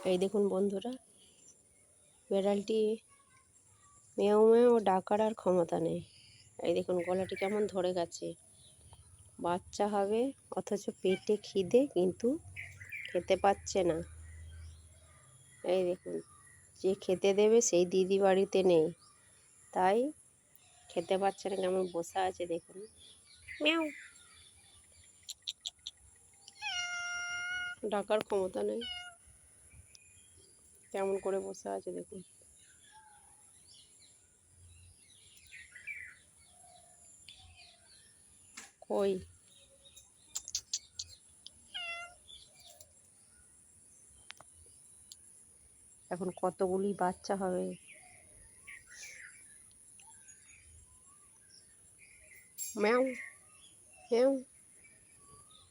এই দেখুন বন্ধুরা, বেড়ালটি মেও মেও ডাকার আর ক্ষমতা নেই। এই দেখুন গলাটি কেমন ধরে গেছে। বাচ্চা হবে অথচ পেটে খিদে, কিন্তু খেতে পাচ্ছে না। এই দেখুন, যে খেতে দেবে সেই দিদি বাড়িতে নেই, তাই খেতে পাচ্ছে না, কেমন বসে আছে দেখুন। মেও, ডাকার ক্ষমতা নেই, কেমন করে বসে আছে দেখুন। কই এখন কতগুলি বাচ্চা হবে। ম্যাও ম্যাও।